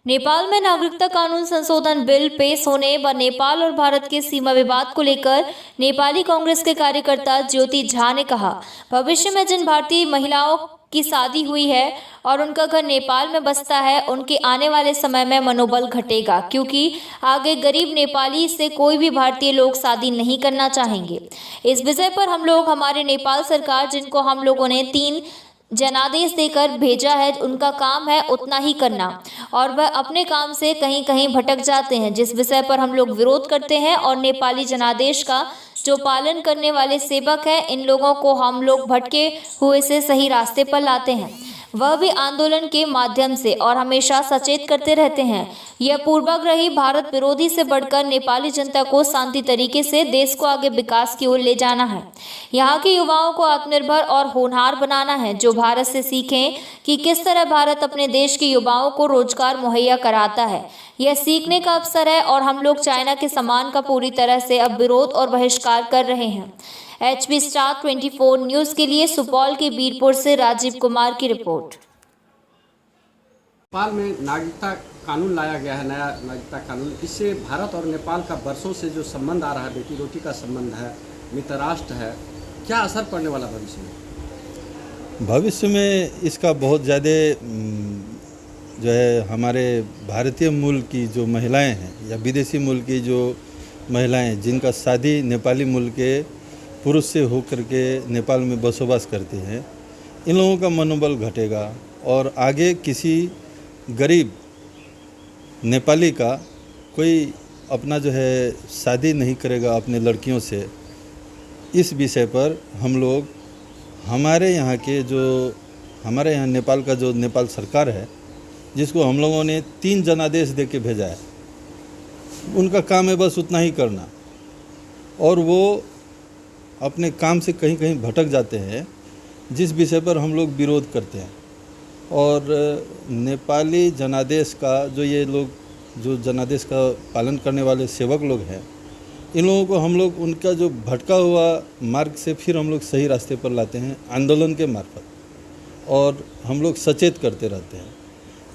नेपाल में नागरिकता कानून संशोधन बिल पेश होने व नेपाल और भारत के सीमा विवाद को लेकर नेपाली कांग्रेस के कार्यकर्ता ज्योति झा ने कहा, भविष्य में जिन भारतीय महिलाओं की शादी हुई है और उनका घर नेपाल में बसता है, उनके आने वाले समय में मनोबल घटेगा, क्योंकि आगे गरीब नेपाली से कोई भी भारतीय लोग शादी नहीं करना चाहेंगे। इस विषय पर हम लोग हमारे नेपाल सरकार, जिनको हम लोगों ने 3 जनादेश देकर भेजा है, उनका काम है उतना ही करना और वह अपने काम से कहीं कहीं भटक जाते हैं, जिस विषय पर हम लोग विरोध करते हैं और नेपाली जनादेश का जो पालन करने वाले सेवक हैं, इन लोगों को हम लोग भटके हुए से सही रास्ते पर लाते हैं, वह भी आंदोलन के माध्यम से, और हमेशा सचेत करते रहते हैं। यह पूर्वाग्रही भारत विरोधी से बढ़कर नेपाली जनता को शांति तरीके से देश को आगे विकास की ओर ले जाना है। यहाँ के युवाओं को आत्मनिर्भर और होनहार बनाना है, जो भारत से सीखें कि किस तरह भारत अपने देश के युवाओं को रोजगार मुहैया कराता है। यह सीखने का अवसर है और हम लोग चाइना के सामान का पूरी तरह से अब विरोध और बहिष्कार कर रहे हैं। HB स्टार 24 न्यूज़ के लिए सुपौल के बीरपुर से राजीव कुमार की रिपोर्ट। नेपाल में नागरिकता कानून लाया गया है, नया नागरिकता कानून। इससे भारत और नेपाल का बरसों से जो संबंध आ रहा है, बेटी रोटी का संबंध है, मित्र राष्ट्र है, क्या असर पड़ने वाला भविष्य में? भविष्य में इसका बहुत ज़्यादा जो है हमारे भारतीय मूल की जो महिलाएं हैं या विदेशी मूल की जो महिलाएं जिनका शादी नेपाली मूल के पुरुष से होकर के नेपाल में बसोबास करती हैं, इन लोगों का मनोबल घटेगा और आगे किसी गरीब नेपाली का कोई अपना जो है शादी नहीं करेगा अपने लड़कियों से। इस विषय पर हम लोग हमारे यहाँ के जो हमारे यहाँ नेपाल का जो नेपाल सरकार है, जिसको हम लोगों ने 3 जनादेश दे के भेजा है, उनका काम है बस उतना ही करना, और वो अपने काम से कहीं कहीं भटक जाते हैं, जिस विषय पर हम लोग विरोध करते हैं। और नेपाली जनादेश का जो ये लोग जो जनादेश का पालन करने वाले सेवक लोग हैं, इन लोगों को हम लोग उनका जो भटका हुआ मार्ग से फिर हम लोग सही रास्ते पर लाते हैं आंदोलन के मार्फत, और हम लोग सचेत करते रहते हैं।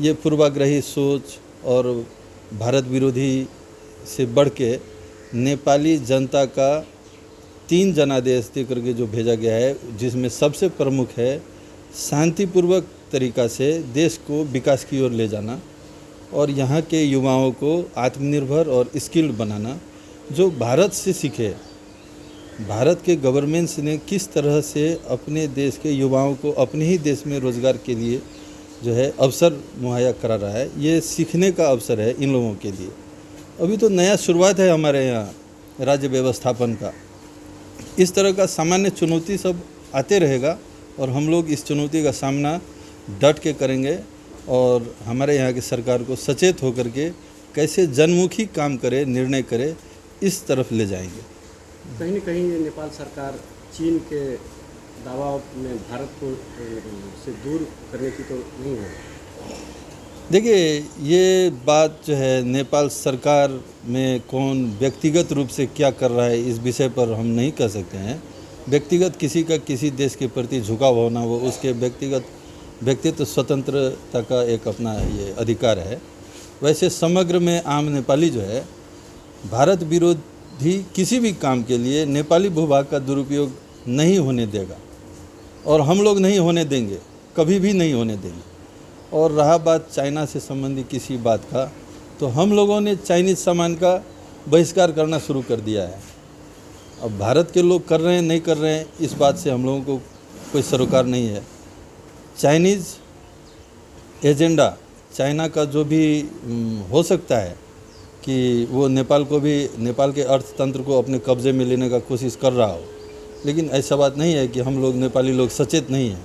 ये पूर्वाग्रही सोच और भारत विरोधी से बढ़ के नेपाली जनता का 3 जनादेश दे करके जो भेजा गया है, जिसमें सबसे प्रमुख है शांतिपूर्वक तरीक़ा से देश को विकास की ओर ले जाना और यहाँ के युवाओं को आत्मनिर्भर और स्किल्ड बनाना, जो भारत से सीखे। भारत के गवर्नमेंट्स ने किस तरह से अपने देश के युवाओं को अपने ही देश में रोज़गार के लिए जो है अवसर मुहैया करा रहा है, ये सीखने का अवसर है इन लोगों के लिए। अभी तो नया शुरुआत है हमारे यहाँ राज्य व्यवस्थापन का। इस तरह का सामान्य चुनौती सब आते रहेगा और हम लोग इस चुनौती का सामना डट के करेंगे और हमारे यहाँ की सरकार को सचेत होकर के कैसे जनमुखी काम करे, निर्णय करे, इस तरफ ले जाएंगे। कहीं न कहीं नेपाल सरकार चीन के दबाव में भारत को से दूर करने की तो नहीं है? देखिए, ये बात जो है नेपाल सरकार में कौन व्यक्तिगत रूप से क्या कर रहा है, इस विषय पर हम नहीं कह सकते हैं। व्यक्तिगत किसी का किसी देश के प्रति झुकाव होना, वो उसके व्यक्तित्व स्वतंत्रता का एक अपना ये अधिकार है। वैसे समग्र में आम नेपाली जो है भारत विरोधी किसी भी काम के लिए नेपाली भूभाग का दुरुपयोग नहीं होने देगा और हम लोग नहीं होने देंगे, कभी भी नहीं होने देंगे। और रहा बात चाइना से संबंधित किसी बात का, तो हम लोगों ने चाइनीज़ सामान का बहिष्कार करना शुरू कर दिया है। अब भारत के लोग कर रहे हैं नहीं कर रहे हैं, इस बात से हम लोगों को कोई सरोकार नहीं है। चाइनीज़ एजेंडा, चाइना का जो भी हो सकता है कि वो नेपाल को भी, नेपाल के अर्थतंत्र को अपने कब्ज़े में लेने का कोशिश कर रहा हो, लेकिन ऐसा बात नहीं है कि हम लोग नेपाली लोग सचेत नहीं हैं।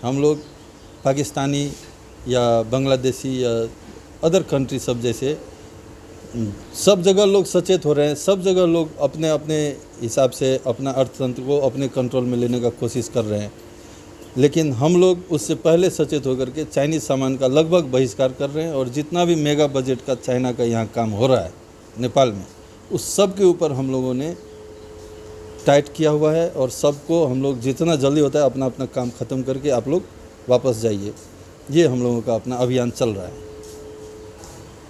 हम लोग पाकिस्तानी या बांग्लादेशी या अदर कंट्री सब जैसे सब जगह लोग सचेत हो रहे हैं। सब जगह लोग अपने अपने हिसाब से अपना अर्थतंत्र को अपने कंट्रोल में लेने का कोशिश कर रहे हैं, लेकिन हम लोग उससे पहले सचेत होकर के चाइनीज़ सामान का लगभग बहिष्कार कर रहे हैं। और जितना भी मेगा बजट का चाइना का यहाँ काम हो रहा है नेपाल में, उस सब के ऊपर हम लोगों ने टाइट किया हुआ है और सबको हम लोग जितना जल्दी होता है अपना अपना काम ख़त्म करके आप लोग वापस जाइए, ये हम लोगों का अपना अभियान चल रहा है।